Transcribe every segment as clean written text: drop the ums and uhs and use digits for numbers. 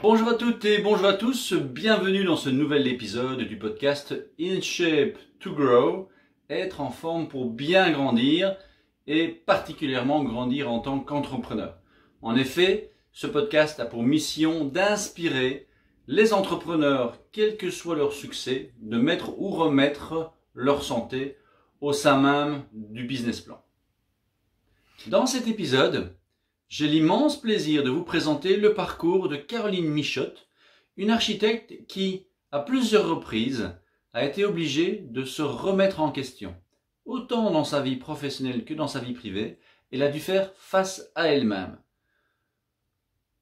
Bonjour à toutes et bonjour à tous, bienvenue dans ce nouvel épisode du podcast In Shape to Grow, être en forme pour bien grandir et particulièrement grandir en tant qu'entrepreneur. En effet, ce podcast a pour mission d'inspirer les entrepreneurs, quel que soit leur succès, de mettre ou remettre leur santé au sein même du business plan. Dans cet épisode, j'ai l'immense plaisir de vous présenter le parcours de Caroline Michotte, une architecte qui, à plusieurs reprises, a été obligée de se remettre en question. Autant dans sa vie professionnelle que dans sa vie privée, elle a dû faire face à elle-même.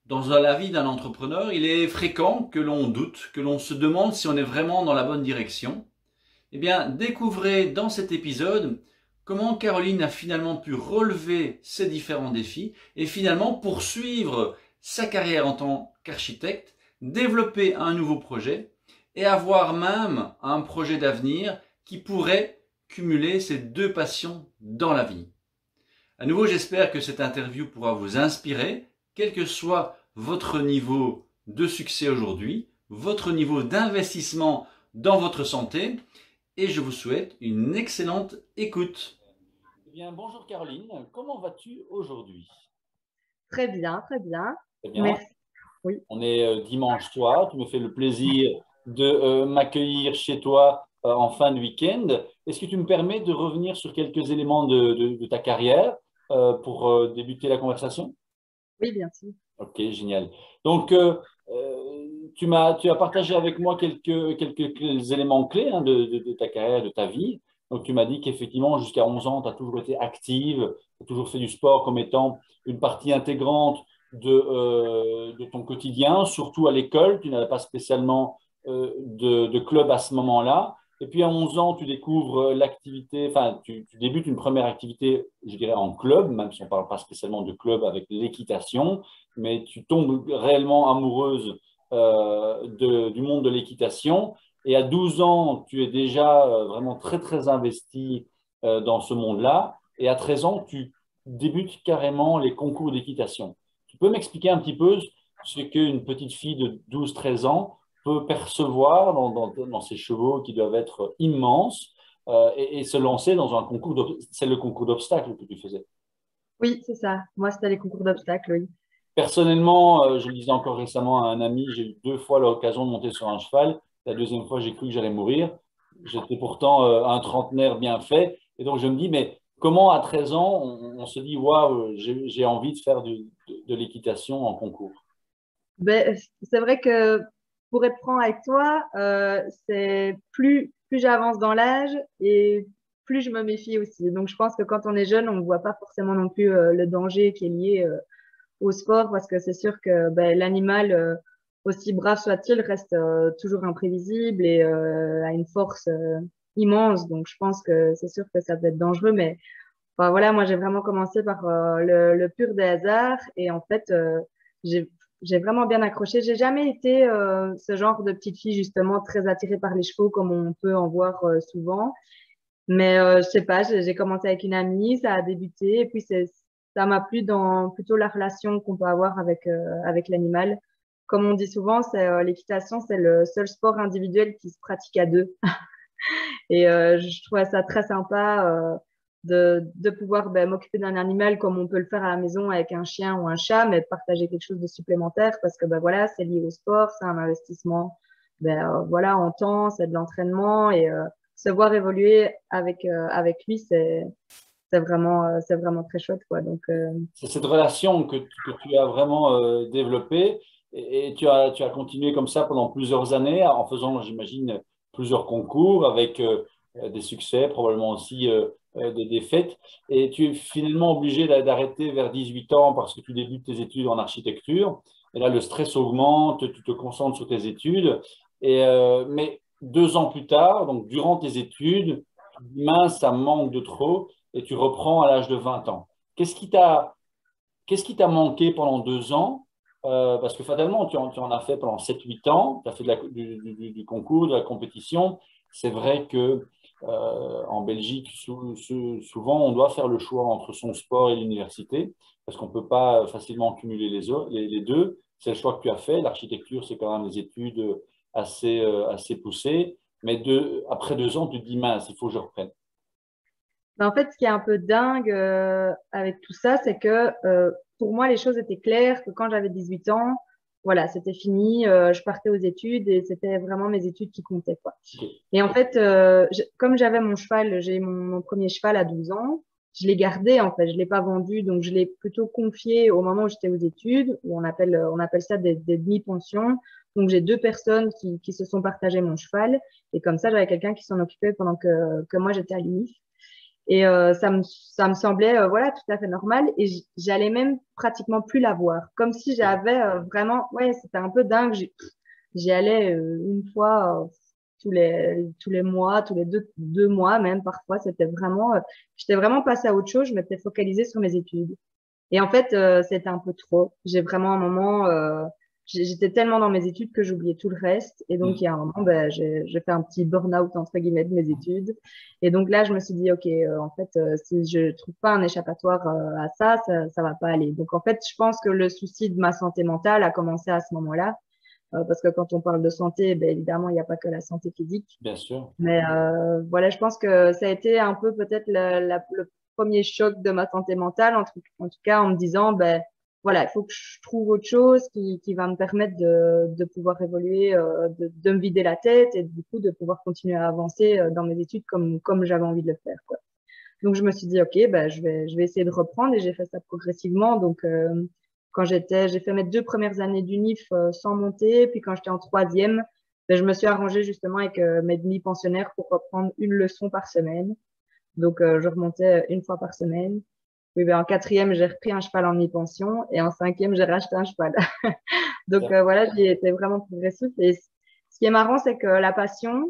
Dans la vie d'un entrepreneur, il est fréquent que l'on doute, que l'on se demande si on est vraiment dans la bonne direction. Eh bien, découvrez dans cet épisode comment Caroline a finalement pu relever ces différents défis et finalement poursuivre sa carrière en tant qu'architecte, développer un nouveau projet et avoir même un projet d'avenir qui pourrait cumuler ces deux passions dans la vie. À nouveau, j'espère que cette interview pourra vous inspirer, quel que soit votre niveau de succès aujourd'hui, votre niveau d'investissement dans votre santé, et je vous souhaite une excellente écoute. Eh bien, bonjour Caroline, comment vas-tu aujourd'hui? Très bien, très bien. Très bien. Merci. Oui, On est dimanche soir, tu me fais le plaisir de m'accueillir chez toi en fin de week-end. Est-ce que tu me permets de revenir sur quelques éléments de ta carrière pour débuter la conversation? oui, bien sûr. Ok, génial. Donc, tu as partagé avec moi quelques éléments clés hein, de ta carrière, de ta vie. Donc, tu m'as dit qu'effectivement, jusqu'à 11 ans, tu as toujours été active, tu as toujours fait du sport comme étant une partie intégrante de ton quotidien, surtout à l'école. Tu n'avais pas spécialement de club à ce moment-là. Et puis, à 11 ans, tu découvres l'activité, enfin, tu débutes une première activité, je dirais, en club, même si on ne parle pas spécialement de club avec l'équitation, mais tu tombes réellement amoureuse du monde de l'équitation. Et à 12 ans, tu es déjà vraiment très, très investi dans ce monde-là. Et à 13 ans, tu débutes carrément les concours d'équitation. Tu peux m'expliquer un petit peu ce qu'une petite fille de 12-13 ans peut percevoir dans ses chevaux qui doivent être immenses et se lancer dans un concours. C'est le concours d'obstacles que tu faisais. Oui, c'est ça. Moi, c'était les concours d'obstacles, oui. Personnellement, je le disais encore récemment à un ami, j'ai eu 2 fois l'occasion de monter sur un cheval. La deuxième fois, j'ai cru que j'allais mourir. J'étais pourtant un trentenaire bien fait. Et donc, je me dis, mais comment à 13 ans, on se dit, waouh, j'ai envie de faire de l'équitation en concours? Ben, c'est vrai que pour être franc avec toi, c'est plus j'avance dans l'âge et plus je me méfie aussi. Donc, je pense que quand on est jeune, on ne voit pas forcément non plus le danger qui est lié au sport parce que c'est sûr que ben, l'animal, aussi brave soit-il, reste toujours imprévisible et a une force immense. Donc, je pense que c'est sûr que ça peut être dangereux, mais enfin, voilà, moi j'ai vraiment commencé par le pur des hasards et en fait j'ai j'ai vraiment bien accroché. J'ai jamais été ce genre de petite fille justement très attirée par les chevaux comme on peut en voir souvent. Mais je sais pas, j'ai commencé avec une amie, ça a débuté et puis ça m'a plu dans plutôt la relation qu'on peut avoir avec l'animal. Comme on dit souvent, c'est l'équitation, c'est le seul sport individuel qui se pratique à deux. Et je trouvais ça très sympa de pouvoir ben, m'occuper d'un animal comme on peut le faire à la maison avec un chien ou un chat, mais de partager quelque chose de supplémentaire parce que ben, voilà, c'est lié au sport, c'est un investissement ben, voilà, en temps, c'est de l'entraînement et se voir évoluer avec lui, c'est vraiment très chouette quoi. Donc C'est cette relation que tu as vraiment développée et tu as continué comme ça pendant plusieurs années en faisant, j'imagine, plusieurs concours avec des succès, probablement aussi des défaites. Et tu es finalement obligé d'arrêter vers 18 ans parce que tu débutes tes études en architecture. Et là, le stress augmente, tu te concentres sur tes études. Mais 2 ans plus tard, donc durant tes études, tu te dis, mince, ça me manque de trop et tu reprends à l'âge de 20 ans. Qu'est-ce qui t'a Qu'est-ce qui t'a manqué pendant 2 ans? Parce que fatalement, tu en as fait pendant 7-8 ans, tu as fait du concours, de la compétition. C'est vrai que en Belgique, souvent, on doit faire le choix entre son sport et l'université, parce qu'on ne peut pas facilement cumuler les deux. c'est le choix que tu as fait. L'architecture, c'est quand même des études assez poussées. Mais après 2 ans, tu te dis, mince, il faut que je reprenne. Mais en fait, ce qui est un peu dingue avec tout ça, c'est que pour moi, les choses étaient claires, que quand j'avais 18 ans, voilà, c'était fini, je partais aux études et c'était vraiment mes études qui comptaient, quoi. Ok. Et en fait, comme j'avais mon cheval, j'ai eu mon premier cheval à 12 ans, je l'ai gardé, en fait, je l'ai pas vendu, donc je l'ai plutôt confié au moment où j'étais aux études, où on appelle ça des demi-pensions. Donc j'ai deux personnes qui se sont partagées mon cheval, et comme ça, j'avais quelqu'un qui s'en occupait pendant que moi j'étais à l'UNIF. Et ça me semblait voilà tout à fait normal et j'allais même pratiquement plus la voir, comme si j'avais vraiment ouais c'était un peu dingue. J'y allais une fois tous les mois, tous les deux mois même parfois. C'était vraiment j'étais vraiment passée à autre chose. Je m'étais focalisée sur mes études. Et en fait, c'était un peu trop. J'ai vraiment un moment, j'étais tellement dans mes études que j'oubliais tout le reste. Et donc, il y a un moment, ben, j'ai fait un petit burn-out, entre guillemets, de mes études. Et donc là, je me suis dit, OK, en fait, si je trouve pas un échappatoire à ça, ça va pas aller. Donc, en fait, je pense que le souci de ma santé mentale a commencé à ce moment-là. Parce que quand on parle de santé, ben, évidemment, il n'y a pas que la santé physique. Bien sûr. Mais voilà, je pense que ça a été un peu peut-être le premier choc de ma santé mentale, en tout cas en me disant, ben voilà, il faut que je trouve autre chose qui va me permettre de pouvoir évoluer, de me vider la tête et du coup de pouvoir continuer à avancer dans mes études comme j'avais envie de le faire, quoi. Donc je me suis dit, ok, ben je vais essayer de reprendre et j'ai fait ça progressivement. Donc j'ai fait mes 2 premières années d'UNIF sans monter, puis quand j'étais en troisième, ben, je me suis arrangée justement avec mes demi-pensionnaires pour reprendre une leçon par semaine. Donc je remontais une fois par semaine. Puis ben, en quatrième, j'ai repris un cheval en mi-pension et en cinquième, j'ai racheté un cheval. Donc voilà, j'y été vraiment progressif. Et ce qui est marrant, c'est que la passion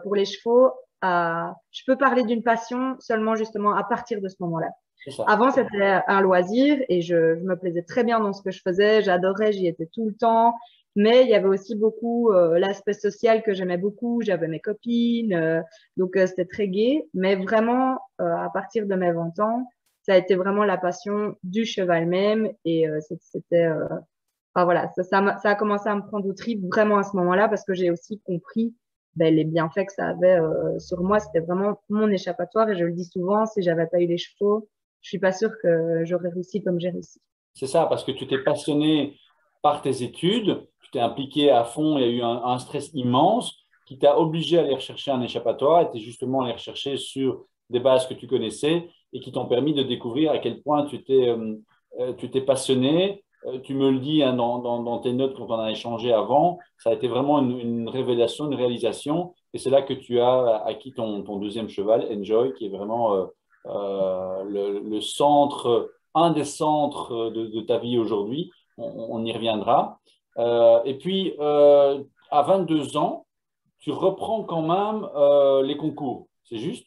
pour les chevaux, je peux parler d'une passion seulement justement à partir de ce moment-là. C'est ça. Avant, c'était un loisir et je me plaisais très bien dans ce que je faisais. J'adorais, j'y étais tout le temps. Mais il y avait aussi beaucoup l'aspect social que j'aimais beaucoup. J'avais mes copines, donc c'était très gai. Mais vraiment, à partir de mes 20 ans, ça a été vraiment la passion du cheval même. Et c'était enfin, voilà, ça a commencé à me prendre au trip vraiment à ce moment-là parce que j'ai aussi compris ben, les bienfaits que ça avait sur moi. C'était vraiment mon échappatoire et je le dis souvent, si j'avais pas eu les chevaux, je suis pas sûre que j'aurais réussi comme j'ai réussi. C'est ça, parce que tu t'es passionné par tes études, tu t'es impliqué à fond, il y a eu un stress immense qui t'a obligé à aller rechercher un échappatoire et tu es justement allé rechercher sur des bases que tu connaissais et qui t'ont permis de découvrir à quel point tu t'es passionné. Tu me le dis hein, dans tes notes quand on a échangé avant, ça a été vraiment une révélation, une réalisation et c'est là que tu as acquis ton deuxième cheval, Enjoy, qui est vraiment le centre un des centres de ta vie aujourd'hui. On y reviendra. Et puis, à 22 ans, tu reprends quand même les concours. C'est juste?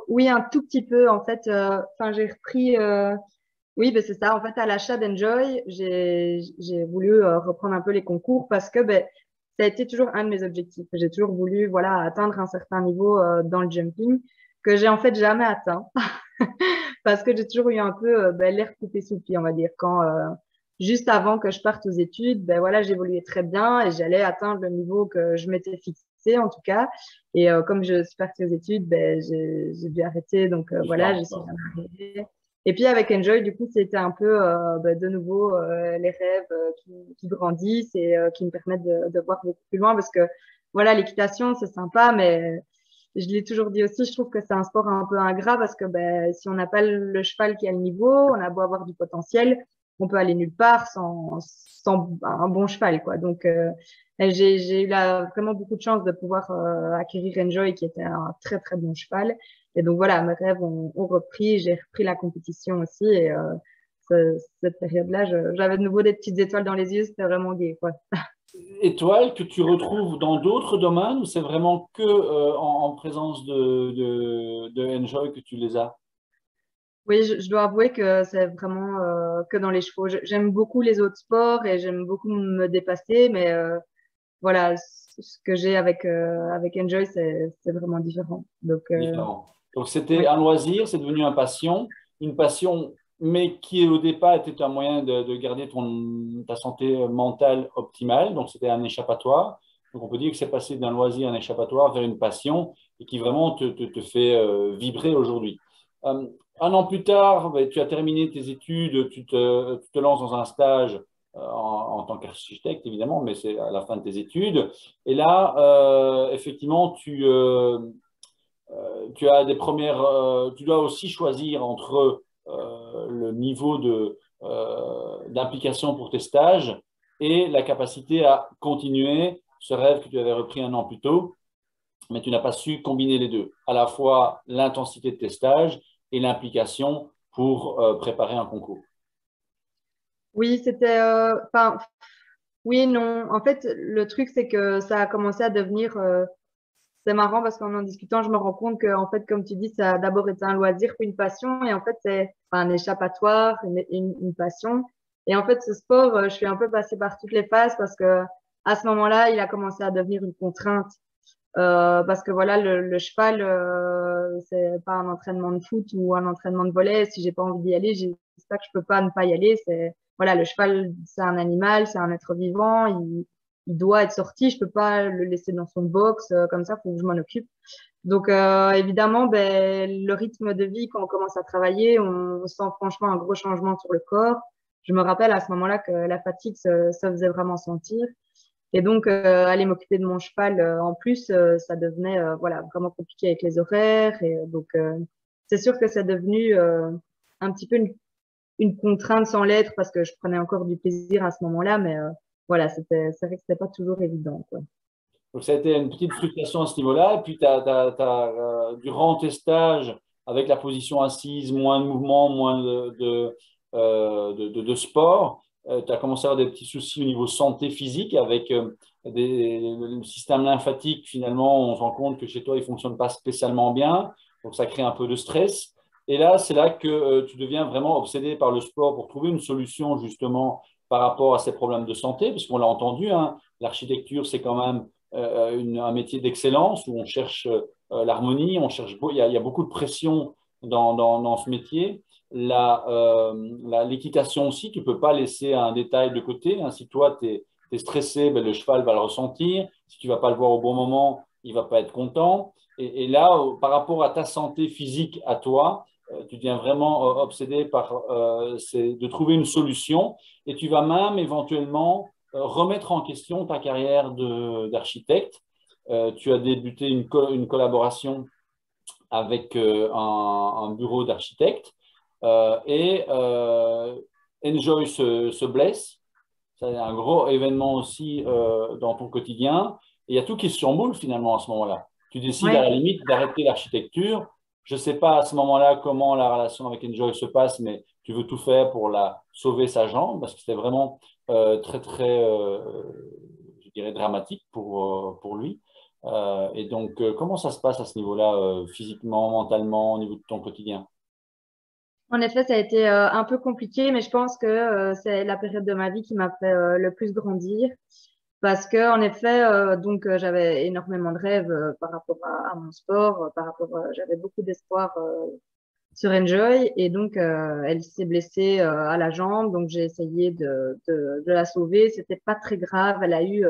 Oui, un tout petit peu en fait. Enfin, j'ai repris. Oui, ben c'est ça. En fait, à l'achat d'Enjoy, j'ai voulu reprendre un peu les concours parce que ben ça a été toujours un de mes objectifs. J'ai toujours voulu voilà atteindre un certain niveau dans le jumping que j'ai en fait jamais atteint. Parce que j'ai toujours eu un peu ben, l'air coupé sous le pied, on va dire. Quand juste avant que je parte aux études, ben voilà, j'évoluais très bien et j'allais atteindre le niveau que je m'étais fixé en tout cas. Et comme je suis partie aux études, ben j'ai dû arrêter. Donc voilà, j'y suis jamais arrivée. Et puis avec Enjoy, du coup, c'était un peu ben, de nouveau les rêves qui grandissent et qui me permettent de voir beaucoup plus loin parce que voilà, l'équitation, c'est sympa, mais je l'ai toujours dit aussi, je trouve que c'est un sport un peu ingrat parce que ben, si on n'a pas le cheval qui a le niveau, on a beau avoir du potentiel, on peut aller nulle part sans un bon cheval, quoi. Donc, j'ai eu vraiment beaucoup de chance de pouvoir acquérir Enjoy, qui était un très, très bon cheval. Et donc, voilà, mes rêves ont repris, j'ai repris la compétition aussi. Et cette période-là, j'avais de nouveau des petites étoiles dans les yeux, c'était vraiment gai, quoi. Étoiles que tu retrouves dans d'autres domaines ou c'est vraiment que en présence de Enjoy que tu les as? Oui, je dois avouer que c'est vraiment que dans les chevaux. J'aime beaucoup les autres sports et j'aime beaucoup me dépasser, mais voilà, ce que j'ai avec Enjoy, c'est vraiment différent. Donc Différent. Donc, c'était oui, un loisir, c'est devenu une passion mais qui au départ était un moyen de garder ta santé mentale optimale. Donc, c'était un échappatoire. Donc, on peut dire que c'est passé d'un loisir, un échappatoire, vers une passion et qui vraiment te fait vibrer aujourd'hui. Euh, un an plus tard, ben, tu as terminé tes études, tu te lances dans un stage en tant qu'architecte, évidemment, mais c'est à la fin de tes études. Et là, effectivement, tu as des premières, tu dois aussi choisir entre le niveau d'implication pour tes stages et la capacité à continuer ce rêve que tu avais repris un an plus tôt, mais tu n'as pas su combiner les deux, à la fois l'intensité de tes stages et l'implication pour préparer un concours. Oui, c'était, enfin, oui, non. En fait, le truc, c'est que ça a commencé à devenir, c'est marrant parce qu'en discutant, je me rends compte que, en fait, comme tu dis, ça a d'abord été un loisir puis une passion. Et en fait, c'est enfin, un échappatoire, une passion. Et en fait, ce sport, je suis un peu passée par toutes les phases parce que à ce moment-là, il a commencé à devenir une contrainte. Parce que voilà, le cheval, c'est pas un entraînement de foot ou un entraînement de volley. Si j'ai pas envie d'y aller, c'est pas que je peux pas ne pas y aller. C'est voilà, le cheval, c'est un animal, c'est un être vivant. Il doit être sorti. Je peux pas le laisser dans son box comme ça. Faut que je m'en occupe. Donc évidemment, ben le rythme de vie quand on commence à travailler, on sent franchement un gros changement sur le corps. Je me rappelle à ce moment-là que la fatigue se faisait vraiment sentir. Et donc, aller m'occuper de mon cheval en plus, ça devenait voilà vraiment compliqué avec les horaires. Et donc, c'est sûr que c'est devenu un petit peu une contrainte sans l'être parce que je prenais encore du plaisir à ce moment-là. Mais voilà, c'est vrai que c'était pas toujours évident, quoi. Donc, ça a été une petite frustration à ce niveau-là. Et puis, durant tes stages, avec la position assise, moins de mouvement, moins de sport, tu as commencé à avoir des petits soucis au niveau santé physique avec le système lymphatique. Finalement, on se rend compte que chez toi, il ne fonctionne pas spécialement bien. Donc, ça crée un peu de stress. Et là, c'est là que tu deviens vraiment obsédé par le sport pour trouver une solution justement par rapport à ces problèmes de santé, parce qu'on l'a entendu, hein, l'architecture, c'est quand même un métier d'excellence où on cherche l'harmonie, il y a beaucoup de pression dans ce métier. L'équitation aussi, tu ne peux pas laisser un détail de côté, hein. Si toi, tu es stressé, ben, le cheval va le ressentir. Si tu ne vas pas le voir au bon moment, il ne va pas être content. Et là, par rapport à ta santé physique à toi, tu deviens vraiment obsédé par de trouver une solution et tu vas même éventuellement remettre en question ta carrière d'architecte. Tu as débuté une collaboration avec un bureau d'architectes et Enjoy se blesse. C'est un gros événement aussi dans ton quotidien. Et il y a tout qui se chamboule finalement à ce moment-là. Tu décides à Ouais. la limite d'arrêter l'architecture. Je ne sais pas à ce moment-là comment la relation avec Enjoy se passe, mais tu veux tout faire pour la sauver sa jambe parce que c'était vraiment très, très, je dirais, dramatique pour lui. Et donc, comment ça se passe à ce niveau-là, physiquement, mentalement, au niveau de ton quotidien? En effet, ça a été un peu compliqué, mais je pense que c'est la période de ma vie qui m'a fait le plus grandir. Parce que, en effet, donc j'avais énormément de rêves par rapport à mon sport, j'avais beaucoup d'espoir sur Enjoy, et donc elle s'est blessée à la jambe, donc j'ai essayé de la sauver. C'était pas très grave, elle a eu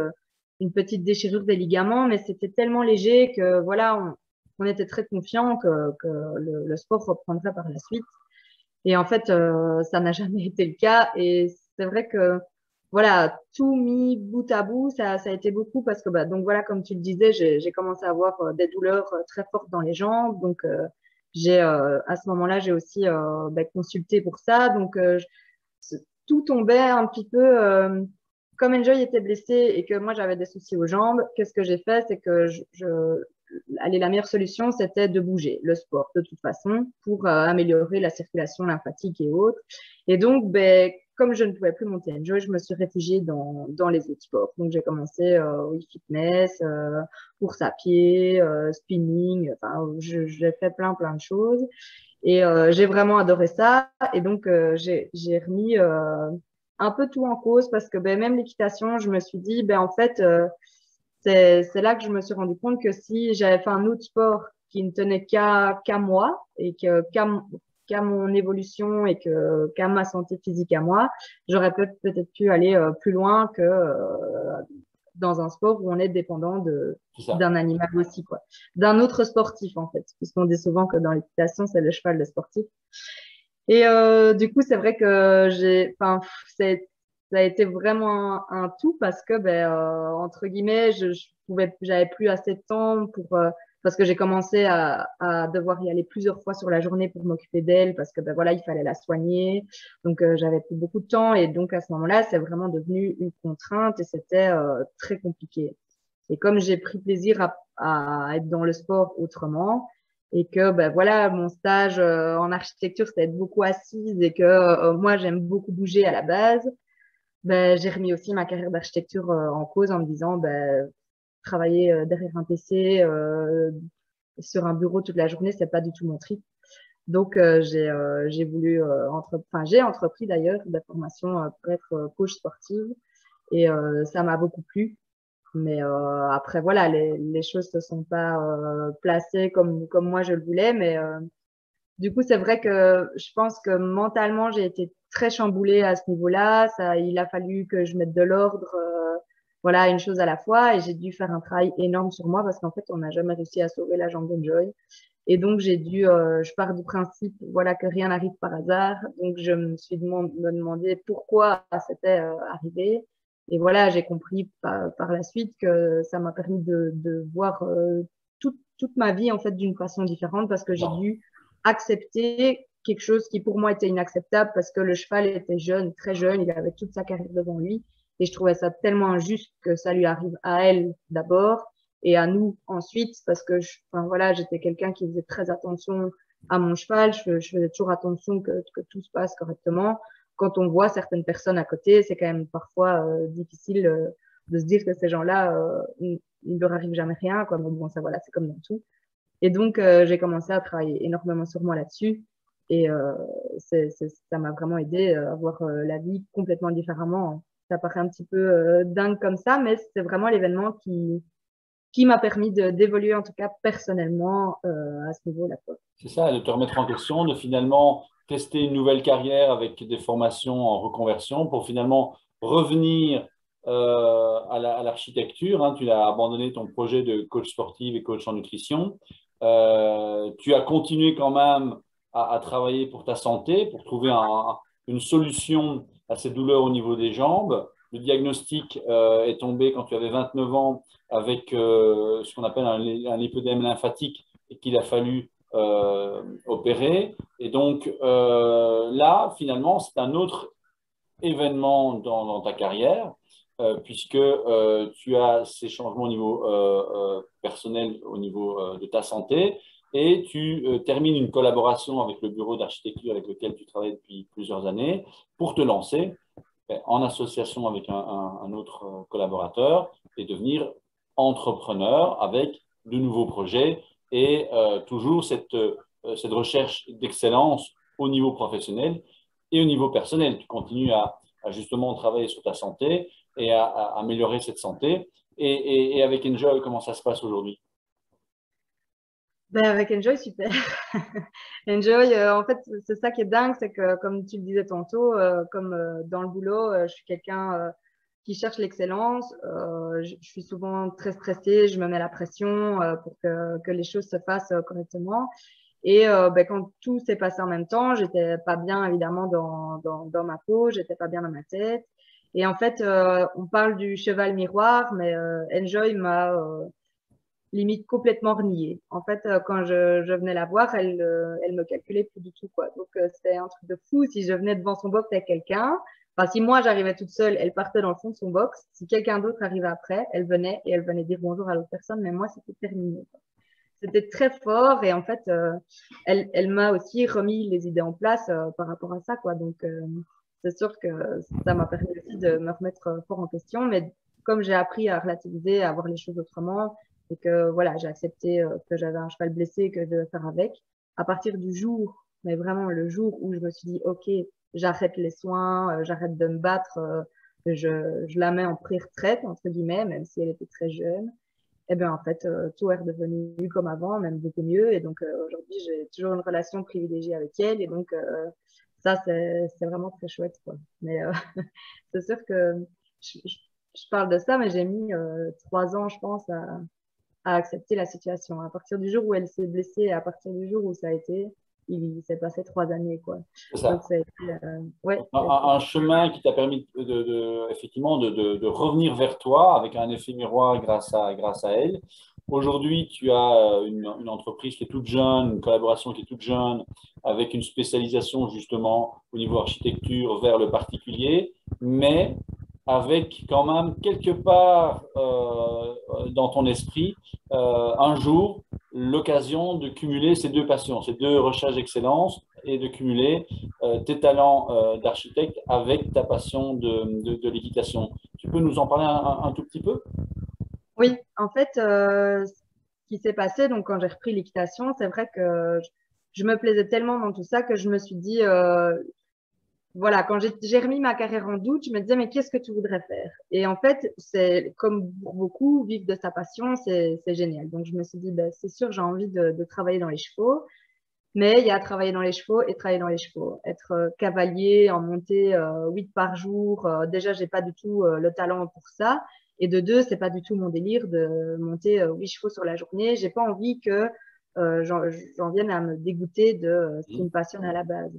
une petite déchirure des ligaments, mais c'était tellement léger que voilà, on était très confiants que le sport reprendrait par la suite. Et en fait, ça n'a jamais été le cas. Et c'est vrai que, voilà, tout mis bout à bout, ça a été beaucoup parce que, bah, donc voilà, comme tu le disais, j'ai commencé à avoir des douleurs très fortes dans les jambes. Donc, à ce moment-là, j'ai aussi bah, consulté pour ça. Donc, tout tombait un petit peu. Comme Enjoy était blessé et que moi j'avais des soucis aux jambes, qu'est-ce que j'ai fait? C'est que allez, la meilleure solution, c'était de bouger, le sport, de toute façon, pour améliorer la circulation lymphatique et autres. Et donc, ben, comme je ne pouvais plus monter Enjoy, je me suis réfugiée dans les autres sports. Donc, j'ai commencé oui, fitness, course à pied, spinning. Enfin, j'ai fait plein de choses. Et j'ai vraiment adoré ça. Et donc, j'ai remis un peu tout en cause parce que ben, même l'équitation, je me suis dit, ben, en fait, c'est là que je me suis rendu compte que si j'avais fait un autre sport qui ne tenait qu'à moi et qu'à mon évolution et qu'à ma santé physique à moi, j'aurais peut-être pu aller plus loin que dans un sport où on est dépendant d'un animal aussi, quoi. D'un autre sportif, en fait. Puisqu'on dit souvent que dans l'équitation, c'est le cheval le sportif. Et du coup, c'est vrai que enfin, ça a été vraiment un tout parce que, entre guillemets, j'avais plus assez de temps parce que j'ai commencé à devoir y aller plusieurs fois sur la journée pour m'occuper d'elle parce que, voilà, il fallait la soigner. Donc, j'avais plus beaucoup de temps et donc à ce moment-là, c'est vraiment devenu une contrainte et c'était très compliqué. Et comme j'ai pris plaisir à être dans le sport autrement, et que voilà, mon stage en architecture c'était être beaucoup assise et que moi j'aime beaucoup bouger à la base, j'ai remis aussi ma carrière d'architecture en cause en me disant travailler derrière un PC sur un bureau toute la journée, c'est pas du tout mon trip. Donc j'ai voulu j'ai entrepris d'ailleurs des formations pour être coach sportive et ça m'a beaucoup plu. Mais après, voilà, les choses ne se sont pas placées comme moi je le voulais. Mais du coup, c'est vrai que je pense que mentalement, j'ai été très chamboulée à ce niveau-là. Il a fallu que je mette de l'ordre, voilà, une chose à la fois. Et j'ai dû faire un travail énorme sur moi parce qu'en fait, on n'a jamais réussi à sauver la jambe d'Enjoy. Et donc, je pars du principe, voilà, que rien n'arrive par hasard. Donc, je me suis me demandé pourquoi c'était arrivé. Et voilà, j'ai compris par la suite que ça m'a permis de voir toute ma vie, en fait, d'une façon différente parce que j'ai dû accepter quelque chose qui pour moi était inacceptable parce que le cheval était jeune, très jeune, il avait toute sa carrière devant lui. Et je trouvais ça tellement injuste que ça lui arrive à elle d'abord et à nous ensuite parce que enfin, voilà, j'étais quelqu'un qui faisait très attention à mon cheval, je faisais toujours attention que tout se passe correctement. Quand on voit certaines personnes à côté, c'est quand même parfois difficile de se dire que ces gens-là, il leur arrive jamais rien, quoi. Mais bon, ça voilà, c'est comme dans tout. Et donc, j'ai commencé à travailler énormément sur moi là-dessus. Et ça m'a vraiment aidé à voir la vie complètement différemment. Ça paraît un petit peu dingue comme ça, mais c'est vraiment l'événement qui m'a permis d'évoluer, en tout cas personnellement, à ce niveau-là. C'est ça, de te remettre en question, de finalement tester une nouvelle carrière avec des formations en reconversion pour finalement revenir à l'architecture. Hein. Tu as abandonné ton projet de coach sportif et coach en nutrition. Tu as continué quand même à travailler pour ta santé, pour trouver une solution à ces douleurs au niveau des jambes. Le diagnostic est tombé quand tu avais 29 ans avec ce qu'on appelle un lipœdème lymphatique et qu'il a fallu opérer. Et donc là, finalement, c'est un autre événement dans ta carrière, puisque tu as ces changements au niveau personnel, au niveau de ta santé, et tu termines une collaboration avec le bureau d'architecture avec lequel tu travailles depuis plusieurs années pour te lancer en association avec un autre collaborateur et devenir entrepreneur avec de nouveaux projets et toujours cette recherche d'excellence au niveau professionnel et au niveau personnel. Tu continues à justement travailler sur ta santé et à améliorer cette santé. Et avec Enjoy, comment ça se passe aujourd'hui? Avec Enjoy, super. Enjoy, en fait, c'est ça qui est dingue, c'est que comme tu le disais tantôt, comme dans le boulot, je suis quelqu'un qui cherche l'excellence. Je suis souvent très stressée, je me mets la pression pour que les choses se fassent correctement. Et quand tout s'est passé en même temps, j'étais pas bien évidemment dans ma peau, j'étais pas bien dans ma tête. Et en fait, on parle du cheval miroir, mais Enjoy m'a limite complètement reniée. En fait, quand je venais la voir, elle me calculait plus du tout, quoi. Donc, c'était un truc de fou. Si je venais devant son box avec quelqu'un, enfin, si moi j'arrivais toute seule, elle partait dans le fond de son box. Si quelqu'un d'autre arrivait après, elle venait et elle venait dire bonjour à l'autre personne, mais moi, c'était terminé, quoi. C'était très fort et en fait, elle m'a aussi remis les idées en place par rapport à ça, quoi. Donc, c'est sûr que ça m'a permis aussi de me remettre fort en question, mais comme j'ai appris à relativiser, à voir les choses autrement, et que voilà, j'ai accepté que j'avais un cheval blessé et que je devais faire avec. À partir du jour, mais vraiment le jour où je me suis dit, OK, j'arrête les soins, j'arrête de me battre, je la mets en pré-retraite, entre guillemets, même si elle était très jeune. eh bien, en fait, tout est redevenu comme avant, même beaucoup mieux. Et donc, aujourd'hui, j'ai toujours une relation privilégiée avec elle. Et donc, ça, c'est vraiment très chouette, quoi. Mais c'est sûr que je, je- je parle de ça, mais j'ai mis 3 ans, je pense, à accepter la situation. À partir du jour où elle s'est blessée, et à partir du jour où ça a été, il s'est passé 3 années, quoi. C'est Donc, ça. ça a été, ouais, Donc, un chemin qui t'a permis effectivement de revenir vers toi avec un effet miroir grâce à elle. Aujourd'hui, tu as une entreprise qui est toute jeune, une collaboration qui est toute jeune, avec une spécialisation justement au niveau architecture vers le particulier, mais avec quand même quelque part dans ton esprit un jour l'occasion de cumuler ces deux passions, ces deux recherches d'excellence et de cumuler tes talents d'architecte avec ta passion de l'équitation. Tu peux nous en parler un tout petit peu? oui, en fait, ce qui s'est passé, donc quand j'ai repris l'équitation, c'est vrai que je me plaisais tellement dans tout ça que je me suis dit, voilà, quand j'ai remis ma carrière en doute, je me disais, mais qu'est-ce que tu voudrais faire? Et en fait, c'est comme pour beaucoup, vivre de sa passion, c'est génial. Donc, je me suis dit, ben, c'est sûr, j'ai envie de travailler dans les chevaux, mais il y a travailler dans les chevaux et travailler dans les chevaux. Être cavalier, en monter 8 par jour, déjà, j'ai pas du tout le talent pour ça. Et de deux, c'est pas du tout mon délire de monter 8 chevaux sur la journée. J'ai pas envie que j'en vienne à me dégoûter de ce qui me passionne à la base.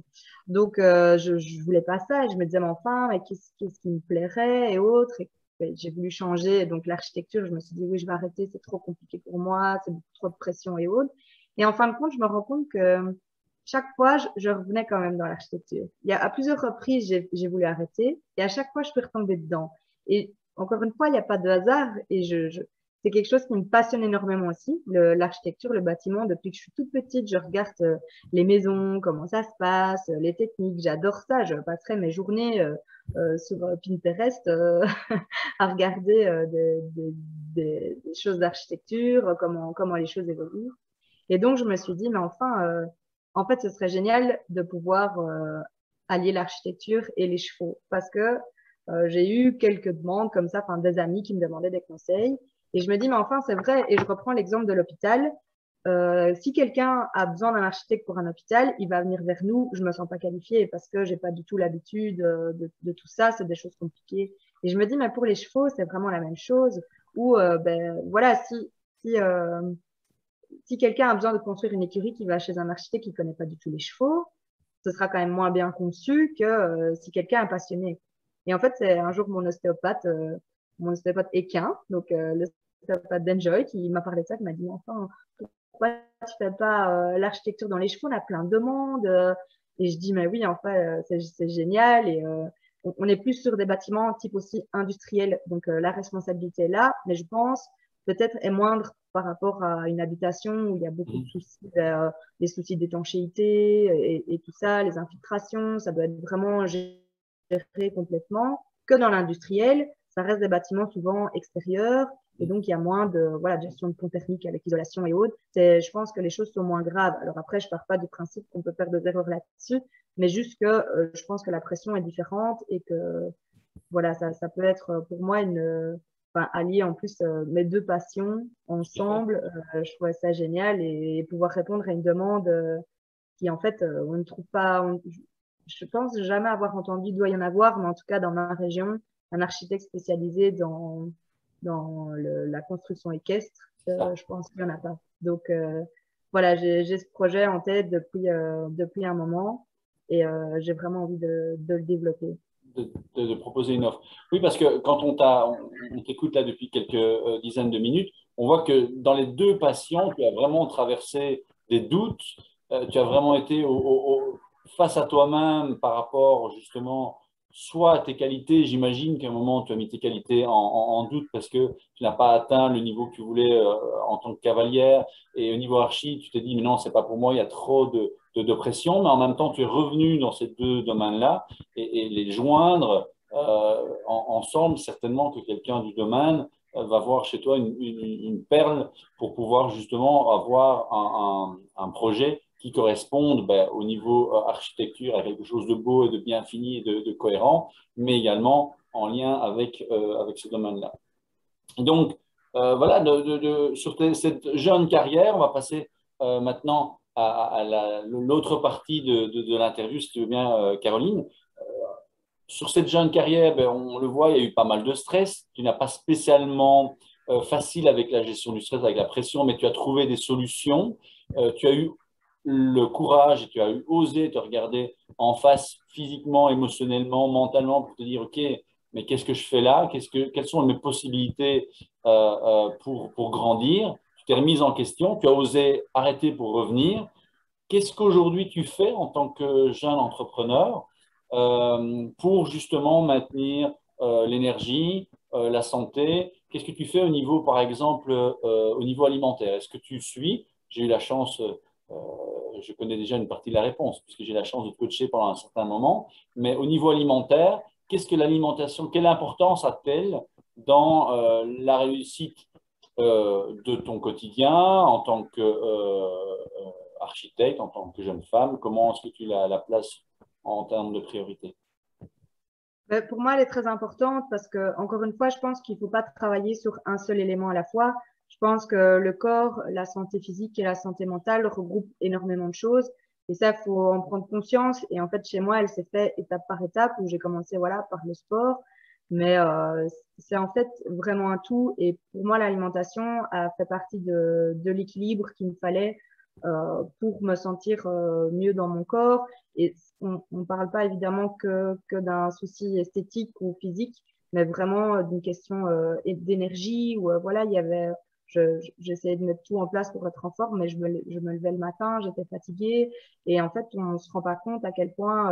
Donc, je voulais pas ça. Et je me disais, mais enfin, mais qu'est-ce qui me plairait et autres. Et j'ai voulu changer. Donc, l'architecture, je me suis dit, oui, je vais arrêter, c'est trop compliqué pour moi, c'est beaucoup trop de pression et autres. Et en fin de compte, je me rends compte que chaque fois, je revenais quand même dans l'architecture. Il y a, à plusieurs reprises, j'ai voulu arrêter et à chaque fois, je peux retomber dedans. Et encore une fois, il n'y a pas de hasard et c'est quelque chose qui me passionne énormément aussi, l'architecture, le bâtiment. Depuis que je suis toute petite, je regarde les maisons, comment ça se passe, les techniques. J'adore ça. Je passerai mes journées sur Pinterest à regarder des choses d'architecture, comment les choses évoluent. Et donc, je me suis dit, mais enfin, en fait, ce serait génial de pouvoir allier l'architecture et les chevaux. Parce que j'ai eu quelques demandes comme ça, enfin, des amis qui me demandaient des conseils. Et je me dis, mais enfin, c'est vrai. Et je reprends l'exemple de l'hôpital. Si quelqu'un a besoin d'un architecte pour un hôpital, il va venir vers nous. Je me sens pas qualifiée parce que j'ai pas du tout l'habitude de tout ça. C'est des choses compliquées. Et je me dis, mais pour les chevaux, c'est vraiment la même chose. Ou ben voilà, si si quelqu'un a besoin de construire une écurie qui va chez un architecte qui connaît pas du tout les chevaux, ce sera quand même moins bien conçu que si quelqu'un est passionné. Et en fait, c'est un jour mon ostéopathe équin, donc l'ostéopathe d'Enjoy, qui m'a parlé de ça, qui m'a dit, enfin, pourquoi tu fais pas l'architecture dans les chevaux? On a plein de demandes. Et je dis, mais oui, enfin, c'est génial. Et on est plus sur des bâtiments type aussi industriel, donc la responsabilité est là, mais je pense peut-être est moindre par rapport à une habitation où il y a beaucoup de soucis, les soucis d'étanchéité et tout ça, les infiltrations, ça doit être vraiment géré complètement. Que dans l'industriel, ça reste des bâtiments souvent extérieurs et donc il y a moins de voilà de gestion de pont thermique avec isolation et autres. Je pense que les choses sont moins graves. Alors après, je pars pas du principe qu'on peut faire des erreurs là-dessus, mais juste que je pense que la pression est différente et que voilà, ça peut être pour moi enfin, allier en plus mes deux passions ensemble. Je trouvais ça génial et pouvoir répondre à une demande qui en fait on ne trouve pas. Je pense jamais avoir entendu, il doit y en avoir, mais en tout cas dans ma région, un architecte spécialisé dans la construction équestre, je pense qu'il n'y en a pas. Donc voilà, j'ai ce projet en tête depuis un moment et j'ai vraiment envie de le développer. De proposer une offre. Oui, parce que quand on t'écoute là depuis quelques dizaines de minutes, on voit que dans les deux passions, tu as vraiment traversé des doutes, tu as vraiment été face à toi-même par rapport justement soit à tes qualités. J'imagine qu'à un moment, tu as mis tes qualités en doute parce que tu n'as pas atteint le niveau que tu voulais en tant que cavalière. Et au niveau archi, tu t'es dit, mais non, c'est pas pour moi, il y a trop de pression. Mais en même temps, tu es revenu dans ces deux domaines-là et les joindre ensemble, certainement que quelqu'un du domaine va voir chez toi une perle pour pouvoir justement avoir un projet qui corresponde au niveau architecture à quelque chose de beau et de bien fini et de cohérent, mais également en lien avec ce domaine-là. Donc, Voilà, sur cette jeune carrière, on va passer maintenant à l'autre partie de l'interview, si tu veux bien, Caroline. Sur cette jeune carrière, ben, on le voit, il y a eu pas mal de stress. Tu n'as pas spécialement facile avec la gestion du stress, avec la pression, mais tu as trouvé des solutions. Tu as eu le courage et tu as eu osé te regarder en face physiquement, émotionnellement, mentalement pour te dire, OK, mais qu'est-ce que je fais là? Quelles sont mes possibilités pour grandir? Tu t'es remise en question, tu as osé arrêter pour revenir. Qu'est-ce qu'aujourd'hui tu fais en tant que jeune entrepreneur pour justement maintenir l'énergie, la santé? Qu'est-ce que tu fais au niveau, par exemple, au niveau alimentaire? Est-ce que tu suis? J'ai eu la chance, je connais déjà une partie de la réponse, puisque j'ai la chance de te coacher pendant un certain moment, mais au niveau alimentaire, qu'est-ce que l'alimentation, quelle importance a-t-elle dans la réussite de ton quotidien en tant que architecte, en tant que jeune femme? Comment est-ce que tu la places en termes de priorité? Pour moi, elle est très importante parce que, encore une fois, je pense qu'il ne faut pas travailler sur un seul élément à la fois. Je pense que le corps, la santé physique et la santé mentale regroupent énormément de choses. Et ça, il faut en prendre conscience. Et en fait, chez moi, elle s'est fait étape par étape où j'ai commencé, voilà, par le sport. Mais c'est en fait vraiment un tout. Et pour moi, l'alimentation a fait partie de l'équilibre qu'il me fallait pour me sentir mieux dans mon corps. Et on ne parle pas évidemment que d'un souci esthétique ou physique, mais vraiment d'une question d'énergie où voilà, il y avait, j'essayais de mettre tout en place pour être en forme, mais je me levais le matin, j'étais fatiguée. Et en fait, on ne se rend pas compte à quel point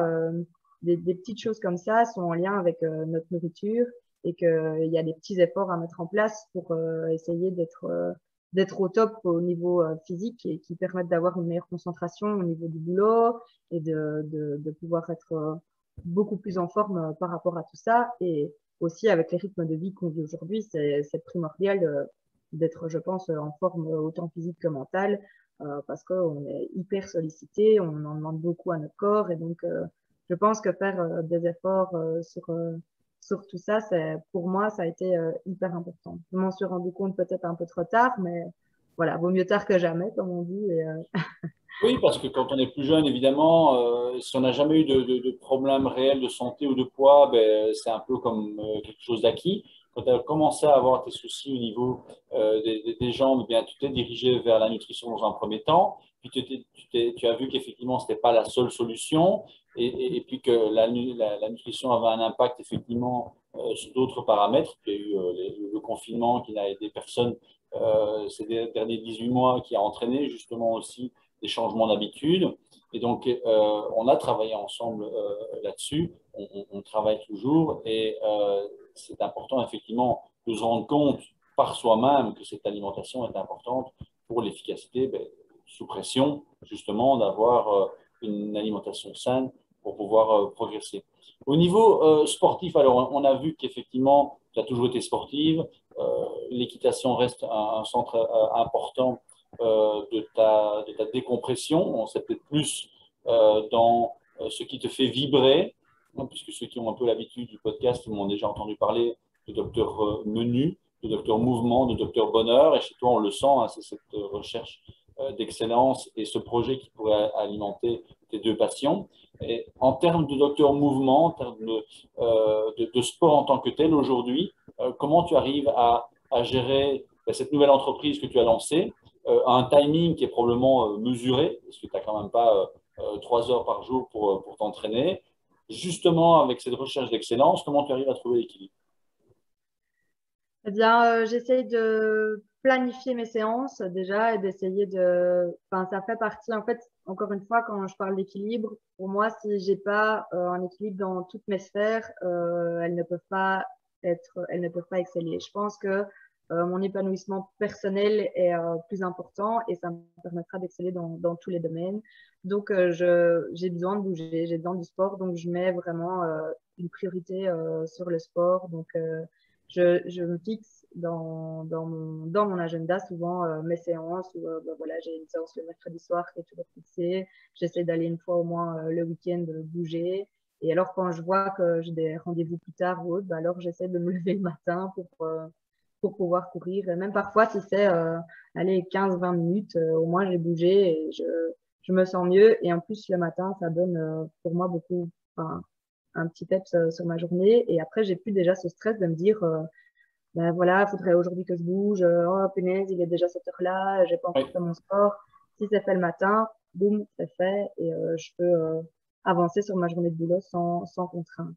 des petites choses comme ça sont en lien avec notre nourriture et qu'il y a des petits efforts à mettre en place pour essayer d'être au top au niveau physique et qui permettent d'avoir une meilleure concentration au niveau du boulot et de pouvoir être beaucoup plus en forme par rapport à tout ça. Et aussi avec les rythmes de vie qu'on vit aujourd'hui, c'est primordial d'être, je pense, en forme autant physique que mentale parce qu'on est hyper sollicité, on en demande beaucoup à notre corps et donc je pense que faire des efforts sur tout ça, c'est pour moi, ça a été hyper important. Je m'en suis rendu compte peut-être un peu trop tard, mais voilà, vaut mieux tard que jamais, comme on dit. Et, Oui, parce que quand on est plus jeune, évidemment, si on n'a jamais eu de problème réel de santé ou de poids, ben, c'est un peu comme quelque chose d'acquis. Quand tu as commencé à avoir tes soucis au niveau des jambes, eh bien, tu t'es dirigé vers la nutrition dans un premier temps, puis tu as vu qu'effectivement, ce n'était pas la seule solution, et puis que la nutrition avait un impact effectivement sur d'autres paramètres. Il y a eu le confinement qui a aidé personne ces derniers 18 mois, qui a entraîné justement aussi des changements d'habitude. Et donc, on a travaillé ensemble là-dessus. On travaille toujours et c'est important, effectivement, de se rendre compte par soi-même que cette alimentation est importante pour l'efficacité, ben, sous pression, justement, d'avoir une alimentation saine pour pouvoir progresser. Au niveau sportif, alors, on a vu qu'effectivement, tu as toujours été sportive. L'équitation reste un centre important de ta décompression. On sait peut-être plus dans ce qui te fait vibrer, hein, puisque ceux qui ont un peu l'habitude du podcast m'ont déjà entendu parler de docteur Menu, de docteur Mouvement, de docteur Bonheur. Et chez toi, on le sent, hein, c'est cette recherche d'excellence et ce projet qui pourrait alimenter tes deux passions. Et en termes de docteur Mouvement, en termes de sport en tant que tel aujourd'hui, comment tu arrives à gérer cette nouvelle entreprise que tu as lancée à un timing qui est probablement mesuré, parce que tu n'as quand même pas 3 heures par jour pour t'entraîner. Justement, avec cette recherche d'excellence, comment tu arrives à trouver l'équilibre? eh bien, j'essaye de planifier mes séances déjà et d'essayer de. Enfin, ça fait partie. En fait, encore une fois, quand je parle d'équilibre, pour moi, si j'ai pas un équilibre dans toutes mes sphères, elles ne peuvent pas exceller. Je pense que mon épanouissement personnel est plus important et ça me permettra d'exceller dans tous les domaines. Donc, j'ai besoin de bouger, j'ai besoin du sport, donc je mets vraiment une priorité sur le sport. Donc je me fixe dans mon agenda souvent mes séances où voilà, j'ai une séance le mercredi soir qui est toujours fixée. J'essaie d'aller une fois au moins le week-end bouger. Et alors, quand je vois que j'ai des rendez-vous plus tard ou autre, bah alors j'essaie de me lever le matin pour pouvoir courir. Et même parfois, si c'est allez, 15-20 minutes, au moins j'ai bougé et je me sens mieux. Et en plus, le matin, ça donne pour moi beaucoup, enfin, un petit peps sur ma journée. Et après, j'ai plus déjà ce stress de me dire, ben voilà, faudrait aujourd'hui que je bouge. Oh, punaise, il est déjà cette heure-là, j'ai pas encore Oui. fait mon sport. Si c'est fait le matin, boum, c'est fait et je peux avancer sur ma journée de boulot sans contrainte.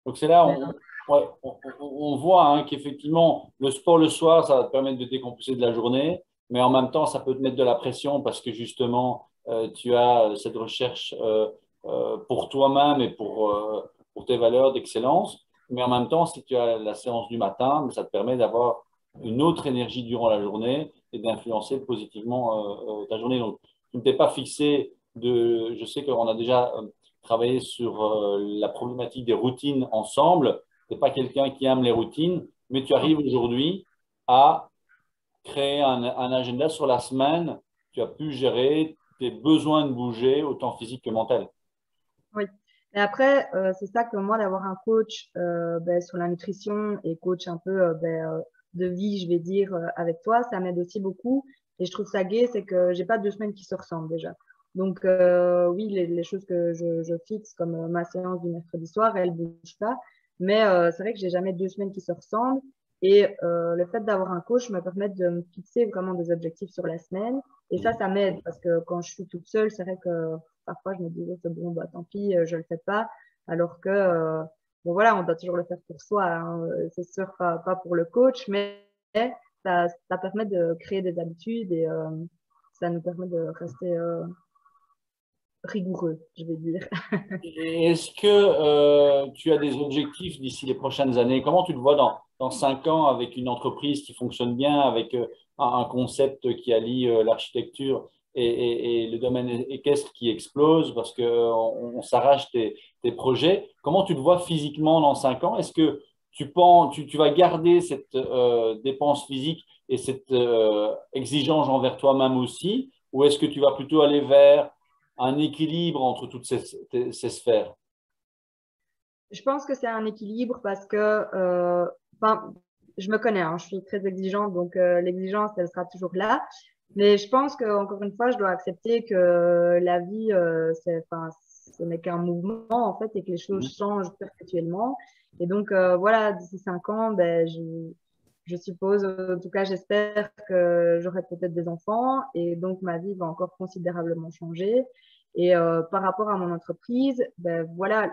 Donc c'est là, Mais ouais, on voit hein, qu'effectivement, le sport le soir, ça va te permettre de décompresser de la journée, mais en même temps, ça peut te mettre de la pression parce que justement, tu as cette recherche pour toi-même et pour tes valeurs d'excellence. Mais en même temps, si tu as la séance du matin, ça te permet d'avoir une autre énergie durant la journée et d'influencer positivement ta journée. Donc, tu ne t'es pas fixé de. Je sais qu'on a déjà travailler sur la problématique des routines ensemble. Tu n'es pas quelqu'un qui aime les routines, mais tu arrives aujourd'hui à créer un agenda sur la semaine. Tu as pu gérer tes besoins de bouger, autant physique que mental. oui. Et après, c'est ça que moi, d'avoir un coach ben, sur la nutrition et coach un peu ben, de vie, je vais dire, avec toi, ça m'aide aussi beaucoup. Et je trouve ça gai, c'est que j'ai pas 2 semaines qui se ressemblent déjà. Donc, oui, les choses que je fixe, comme ma séance du mercredi soir, elles bougent pas. Mais c'est vrai que j'ai jamais 2 semaines qui se ressemblent. Et le fait d'avoir un coach me permet de me fixer vraiment des objectifs sur la semaine. Et ça m'aide parce que quand je suis toute seule, c'est vrai que parfois, je me dis, oh, c'est bon, bah, tant pis, je le fais pas. Alors que, bon, voilà, on doit toujours le faire pour soi, hein. C'est sûr, pas pour le coach, mais ça permet de créer des habitudes et ça nous permet de rester rigoureux, je vais dire. Et est-ce que tu as des objectifs d'ici les prochaines années? Comment tu te vois dans 5 ans avec une entreprise qui fonctionne bien, avec un concept qui allie l'architecture et le domaine équestre qui explose parce qu'on s'arrache tes projets? Comment tu te vois physiquement dans 5 ans? Est-ce que tu vas garder cette dépense physique et cette exigence envers toi-même aussi? Ou est-ce que tu vas plutôt aller vers un équilibre entre toutes ces sphères? Je pense que c'est un équilibre parce que, enfin, je me connais, hein, je suis très exigeante, donc l'exigence, elle sera toujours là. Mais je pense que, encore une fois, je dois accepter que la vie, enfin, ce n'est qu'un mouvement en fait et que les choses changent perpétuellement. Et donc voilà, d'ici 5 ans, ben, je suppose, en tout cas, j'espère que j'aurai peut-être des enfants et donc ma vie va encore considérablement changer. Et par rapport à mon entreprise, ben voilà,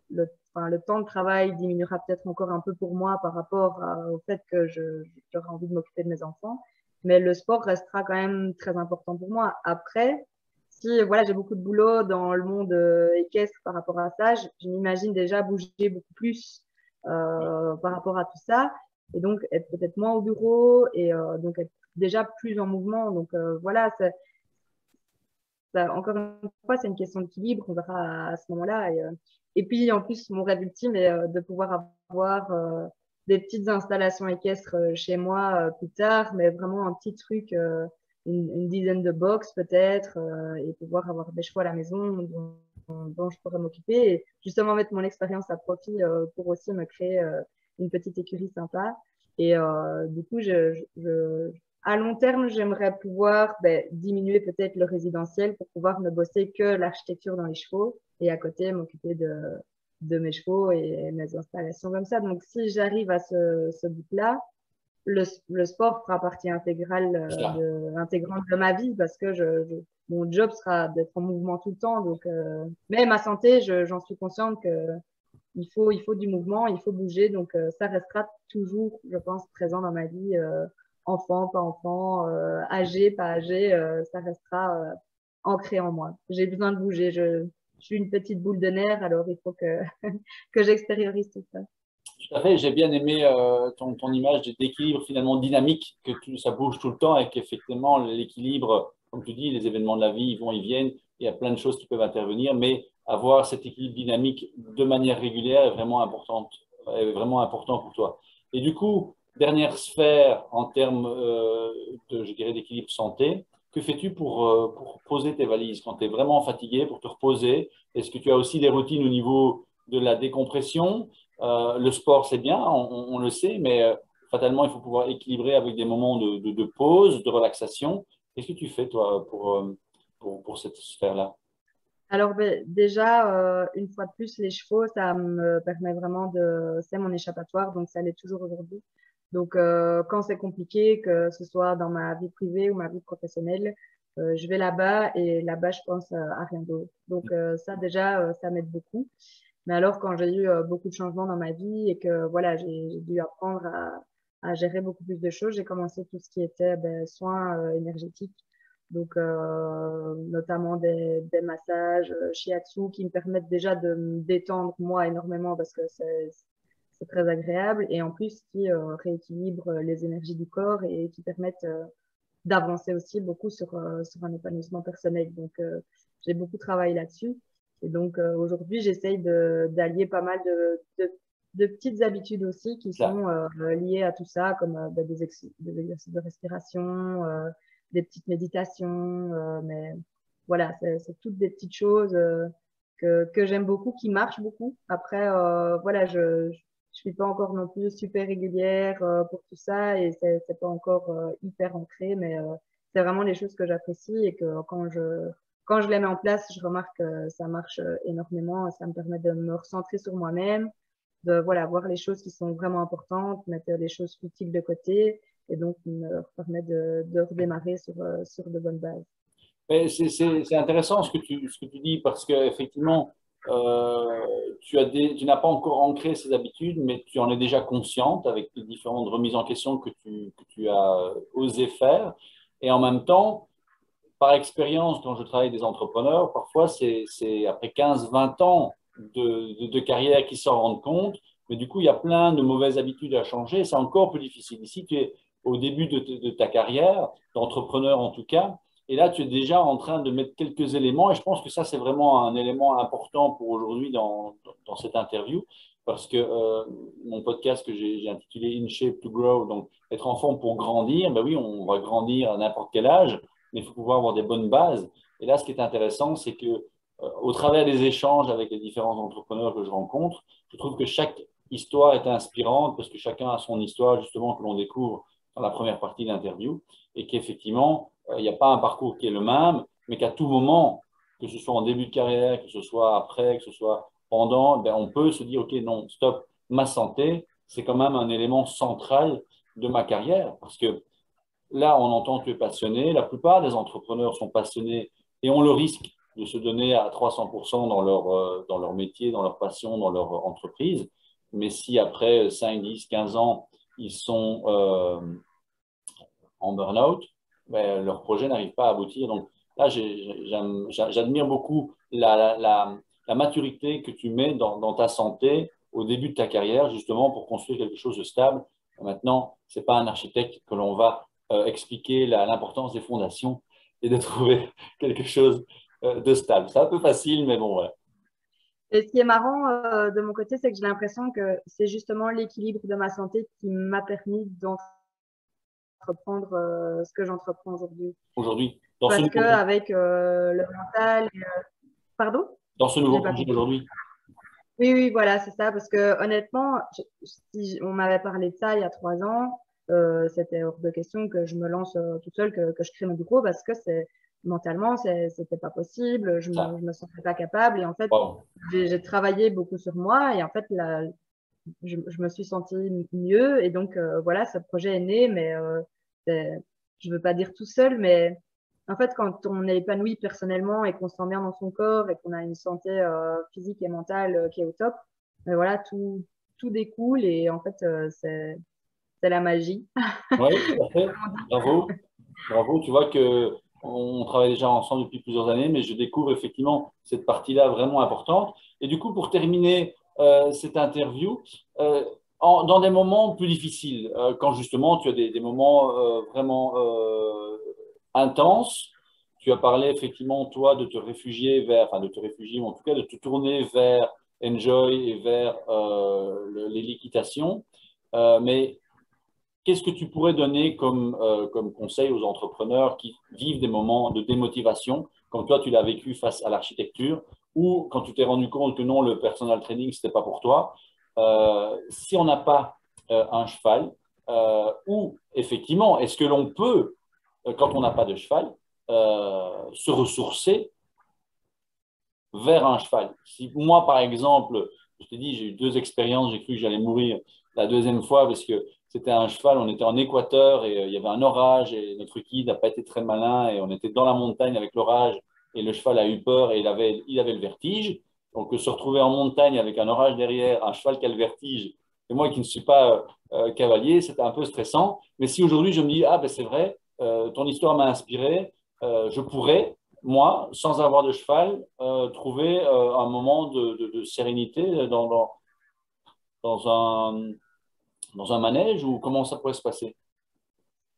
enfin, le temps de travail diminuera peut-être encore un peu pour moi par rapport au fait que j'aurai envie de m'occuper de mes enfants. Mais le sport restera quand même très important pour moi. Après, si voilà, j'ai beaucoup de boulot dans le monde équestre par rapport à ça, je m'imagine déjà bouger beaucoup plus par rapport à tout ça. Et donc, être peut-être moins au bureau et donc être déjà plus en mouvement. Donc, voilà, encore une fois, c'est une question d'équilibre. On verra à ce moment-là. Et puis, en plus, mon rêve ultime est de pouvoir avoir des petites installations équestres chez moi plus tard, mais vraiment un petit truc, une dizaine de box peut-être, et pouvoir avoir des chevaux à la maison dont je pourrais m'occuper et justement mettre mon expérience à profit pour aussi me créer une petite écurie sympa. Et du coup, à long terme, j'aimerais pouvoir ben, diminuer peut-être le résidentiel pour pouvoir ne bosser que l'architecture dans les chevaux et à côté m'occuper de mes chevaux et mes installations comme ça. Donc, si j'arrive à ce but-là, le sport fera partie intégrante de ma vie parce que mon job sera d'être en mouvement tout le temps. Donc, mais ma santé, j'en suis consciente que il faut du mouvement, il faut bouger. Donc, ça restera toujours, je pense, présent dans ma vie. Enfant, pas enfant, âgé, pas âgé, ça restera ancré en moi. J'ai besoin de bouger. Je suis une petite boule de nerfs, alors il faut que, que j'extériorise tout ça. Tout à fait, j'ai bien aimé ton image d'équilibre finalement dynamique, que ça bouge tout le temps et qu'effectivement l'équilibre, comme tu dis, les événements de la vie, ils vont, ils viennent, il y a plein de choses qui peuvent intervenir, mais avoir cet équilibre dynamique de manière régulière est vraiment important pour toi. Et du coup, dernière sphère en termes je dirais, d'équilibre santé, que fais-tu pour poser tes valises quand tu es vraiment fatigué, pour te reposer? Est-ce que tu as aussi des routines au niveau de la décompression? Le sport, c'est bien, on le sait, mais fatalement, il faut pouvoir équilibrer avec des moments de pause, de relaxation. Qu'est-ce que tu fais, toi, pour cette sphère-là? Alors déjà, une fois de plus, les chevaux, ça me permet vraiment de... C'est mon échappatoire, donc ça l'est toujours aujourd'hui. Donc quand c'est compliqué, que ce soit dans ma vie privée ou ma vie professionnelle, je vais là-bas et là-bas, je pense à rien d'autre. Donc ça déjà, ça m'aide beaucoup. Mais alors quand j'ai eu beaucoup de changements dans ma vie et que voilà, j'ai dû apprendre à gérer beaucoup plus de choses, j'ai commencé tout ce qui était soins énergétiques. Donc, notamment des massages shiatsu qui me permettent déjà de me détendre moi énormément parce que c'est très agréable et en plus qui rééquilibrent les énergies du corps et qui permettent d'avancer aussi beaucoup sur un épanouissement personnel. Donc, j'ai beaucoup travaillé là-dessus. Et donc, aujourd'hui, j'essaye d'allier pas mal de petites habitudes aussi qui Là. sont liées à tout ça, comme des exercices de respiration, des petites méditations. Mais voilà, c'est toutes des petites choses que j'aime beaucoup, qui marchent beaucoup. Après, voilà, je suis pas encore non plus super régulière pour tout ça et c'est pas encore hyper ancré, mais c'est vraiment les choses que j'apprécie et que quand je les mets en place, je remarque que ça marche énormément. Ça me permet de me recentrer sur moi-même, de voilà voir les choses qui sont vraiment importantes, mettre les choses futiles de côté et donc me permet de redémarrer sur de bonnes bases. Mais c'est intéressant ce que tu dis parce qu'effectivement, tu n'as pas encore ancré ces habitudes, mais tu en es déjà consciente avec les différentes remises en question que tu as osé faire. Et en même temps, par expérience, quand je travaille avec des entrepreneurs, parfois c'est après 15, 20 ans de carrière qu'ils s'en rendent compte, mais du coup, il y a plein de mauvaises habitudes à changer. C'est encore plus difficile. Ici, tu es au début de ta carrière, d'entrepreneur en tout cas, et là, tu es déjà en train de mettre quelques éléments, et je pense que ça, c'est vraiment un élément important pour aujourd'hui dans cette interview, parce que mon podcast que j'ai intitulé In Shape to Grow, donc être enfant pour grandir, ben oui, on va grandir à n'importe quel âge, mais il faut pouvoir avoir des bonnes bases. Et là, ce qui est intéressant, c'est que au travers des échanges avec les différents entrepreneurs que je rencontre, je trouve que chaque histoire est inspirante parce que chacun a son histoire, justement, que l'on découvre dans la première partie de l'interview et qu'effectivement, il n'y a pas un parcours qui est le même, mais qu'à tout moment, que ce soit en début de carrière, que ce soit après, que ce soit pendant, ben, on peut se dire, OK, non, stop, ma santé, c'est quand même un élément central de ma carrière parce que là, on entend que tu es passionné. La plupart des entrepreneurs sont passionnés et ont le risque de se donner à 300% dans leur métier, dans leur passion, dans leur entreprise. Mais si après 5, 10, 15 ans, ils sont en burn-out, ben, leur projet n'arrive pas à aboutir. Donc là, j'admire beaucoup la maturité que tu mets dans ta santé au début de ta carrière, justement pour construire quelque chose de stable. Maintenant, ce n'est pas un architecte que l'on va expliquer l'importance des fondations et de trouver quelque chose de stable. C'est un peu facile, mais bon, voilà. Et ce qui est marrant de mon côté, c'est que j'ai l'impression que c'est justement l'équilibre de ma santé qui m'a permis d'entreprendre ce que j'entreprends aujourd'hui. Aujourd'hui, dans ce Parce que nouveau projet, avec le mental, pardon, dans ce j'ai nouveau pas projet compris. aujourd'hui, Oui, oui, voilà, c'est ça. Parce que honnêtement, si on m'avait parlé de ça il y a 3 ans, c'était hors de question que je me lance toute seule, que je crée mon bureau parce que mentalement, c'était pas possible. ça, Je me sentais pas capable. Et en fait, wow. j'ai travaillé beaucoup sur moi. Et en fait, là, je me suis sentie mieux. Et donc, voilà, ce projet est né. Mais je veux pas dire tout seul, mais en fait, quand on est épanoui personnellement et qu'on se sent bien dans son corps et qu'on a une santé physique et mentale qui est au top, ben voilà, tout découle et en fait, c'est la magie. Oui, tout à fait. Bravo. Bravo. Tu vois que on travaille déjà ensemble depuis plusieurs années, mais je découvre effectivement cette partie-là vraiment importante. Et du coup, pour terminer cette interview, euh, dans des moments plus difficiles, quand justement tu as des moments vraiment intenses, tu as parlé effectivement, toi, de te réfugier vers, enfin de te réfugier, ou en tout cas de te tourner vers Enjoy et vers l'équitation. Mais qu'est-ce que tu pourrais donner comme conseil aux entrepreneurs qui vivent des moments de démotivation, comme toi tu l'as vécu face à l'architecture, ou quand tu t'es rendu compte que non, le personal training, ce n'était pas pour toi. Si on n'a pas un cheval, où, effectivement, est-ce que l'on peut, quand on n'a pas de cheval, se ressourcer vers un cheval. Si moi, par exemple, je te dis, j'ai eu 2 expériences, j'ai cru que j'allais mourir la deuxième fois parce que c'était un cheval, on était en Équateur et il y avait un orage et notre guide n'a pas été très malin et on était dans la montagne avec l'orage et le cheval a eu peur et il avait le vertige. Donc, se retrouver en montagne avec un orage derrière, un cheval qui a le vertige, et moi qui ne suis pas cavalier, c'était un peu stressant. Mais si aujourd'hui je me dis, ah ben c'est vrai, ton histoire m'a inspiré, je pourrais, moi, sans avoir de cheval, trouver un moment de sérénité dans un, dans un manège ou comment ça pourrait se passer?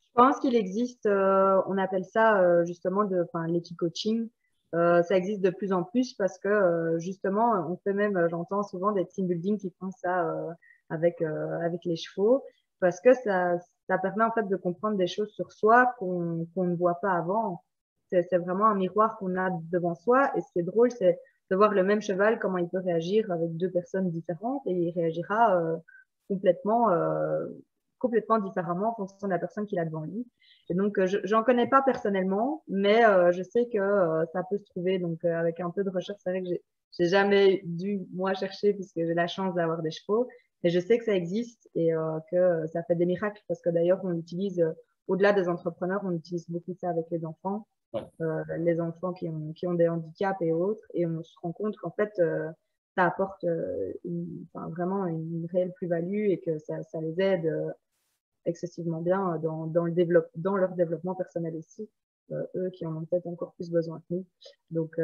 Je pense qu'il existe, on appelle ça justement enfin, l'équicoaching. Ça existe de plus en plus parce que justement, on fait même, j'entends souvent des team building qui font ça avec les chevaux parce que ça permet en fait de comprendre des choses sur soi qu'on ne voit pas avant. C'est vraiment un miroir qu'on a devant soi et ce qui est drôle, c'est de voir le même cheval, comment il peut réagir avec 2 personnes différentes et il réagira complètement complètement différemment en fonction de la personne qu'il a devant lui. Et donc, j'en connais pas personnellement, mais je sais que ça peut se trouver. Donc, avec un peu de recherche, c'est vrai que j'ai jamais dû, moi, chercher puisque j'ai la chance d'avoir des chevaux. Mais je sais que ça existe et que ça fait des miracles parce que d'ailleurs, on utilise, au-delà des entrepreneurs, on utilise beaucoup ça avec Ouais, les enfants qui ont des handicaps et autres. Et on se rend compte qu'en fait, ça apporte enfin, vraiment une réelle plus-value et que ça les aide excessivement bien dans leur développement personnel aussi, eux qui en ont peut-être encore plus besoin que nous. Donc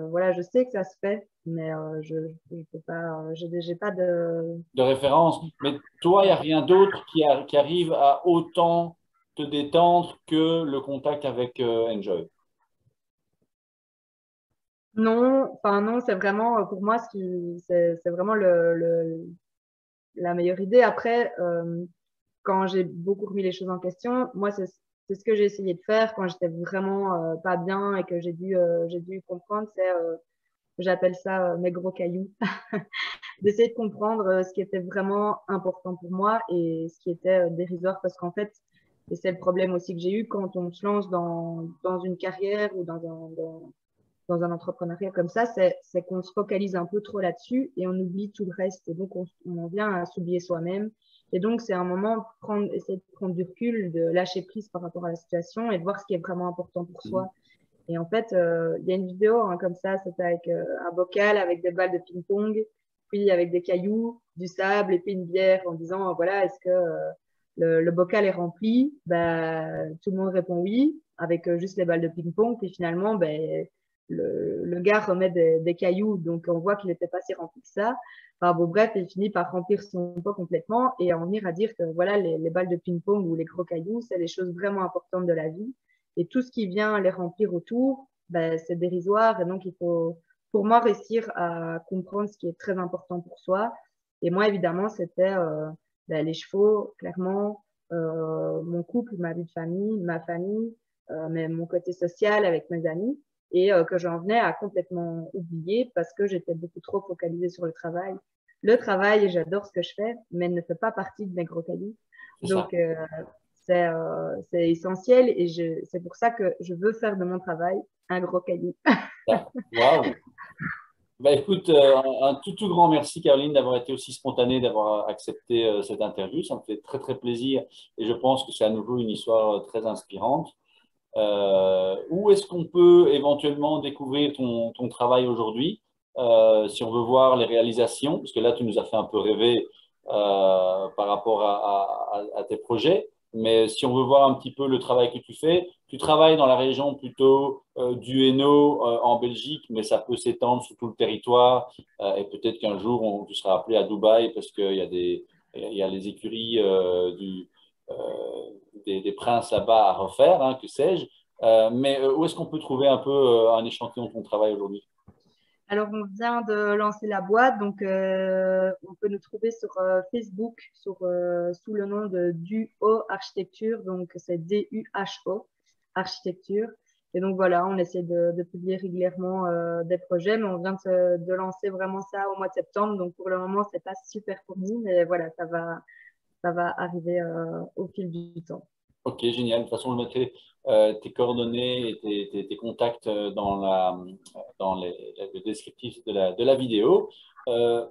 voilà, je sais que ça se fait, mais je peux pas, j'ai pas de. de référence. Mais toi, il n'y a rien d'autre qui arrive à autant te détendre que le contact avec Enjoy. Non, enfin non, c'est vraiment pour moi c'est vraiment la meilleure idée. Après, quand j'ai beaucoup remis les choses en question, moi, c'est ce que j'ai essayé de faire quand j'étais vraiment pas bien et que j'ai dû comprendre, j'appelle ça mes gros cailloux, d'essayer de comprendre ce qui était vraiment important pour moi et ce qui était dérisoire parce qu'en fait, et c'est le problème aussi que j'ai eu quand on se lance dans une carrière ou dans un entrepreneuriat comme ça, c'est qu'on se focalise un peu trop là-dessus et on oublie tout le reste. Et donc, on en vient à s'oublier soi-même. Et donc, c'est un moment essayer de prendre du recul, de lâcher prise par rapport à la situation et de voir ce qui est vraiment important pour soi. Et en fait, il y a une vidéo hein, comme ça, c'était avec un bocal, avec des balles de ping-pong, puis avec des cailloux, du sable et puis une bière en disant, voilà, est-ce que le bocal est rempli? Ben, tout le monde répond oui, avec juste les balles de ping-pong. Puis finalement, ben, le gars remet des cailloux, donc on voit qu'il n'était pas si rempli que ça. Enfin, bon, bref, il finit par remplir son pot complètement et en venir à dire que voilà, les balles de ping-pong ou les gros cailloux, c'est des choses vraiment importantes de la vie. Et tout ce qui vient les remplir autour, ben, c'est dérisoire. Et donc, il faut, pour moi, réussir à comprendre ce qui est très important pour soi. Et moi, évidemment, c'était ben, les chevaux, clairement, mon couple, ma vie de famille, ma famille, mais mon côté social avec mes amis et que j'en venais à complètement oublier parce que j'étais beaucoup trop focalisée sur le travail. Le travail, j'adore ce que je fais, mais ne fait pas partie de mes gros cahiers. C'est ça. Donc, c'est essentiel et c'est pour ça que je veux faire de mon travail un gros cahier. Waouh! Bah, écoute, un tout grand merci, Caroline, d'avoir été aussi spontanée, d'avoir accepté cette interview. Ça me fait très, très plaisir et je pense que c'est à nouveau une histoire très inspirante. Où est-ce qu'on peut éventuellement découvrir ton travail aujourd'hui, si on veut voir les réalisations, parce que là, tu nous as fait un peu rêver par rapport à tes projets, mais si on veut voir un petit peu le travail que tu travailles dans la région plutôt du Hainaut en Belgique, mais ça peut s'étendre sur tout le territoire, et peut-être qu'un jour, tu seras appelé à Dubaï parce il y a les écuries euh, des princes là-bas à refaire, hein, que sais-je. Mais où est-ce qu'on peut trouver un peu un échantillon de ton travail aujourd'hui? Alors, on vient de lancer la boîte, donc on peut nous trouver sur Facebook sous le nom de Duo Architecture, donc c'est DUHO Architecture. Et donc voilà, on essaie de publier régulièrement des projets, mais on vient de lancer vraiment ça au mois de septembre. Donc pour le moment, c'est pas super fourni, mais voilà, ça va arriver au fil du temps. Ok, génial. De toute façon, je mettrai tes coordonnées et tes contacts dans le descriptif de la vidéo.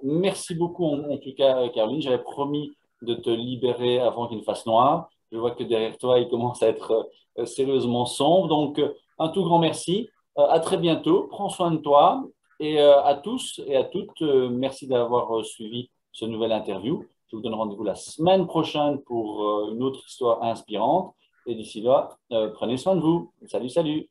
Merci beaucoup en tout cas, Caroline. J'avais promis de te libérer avant qu'il ne fasse noir. Je vois que derrière toi, il commence à être sérieusement sombre. Donc, un tout grand merci. À très bientôt. Prends soin de toi. Et à tous et à toutes, merci d'avoir suivi ce nouvel interview. Je vous donne rendez-vous la semaine prochaine pour une autre histoire inspirante. Et d'ici là, prenez soin de vous. Salut, salut.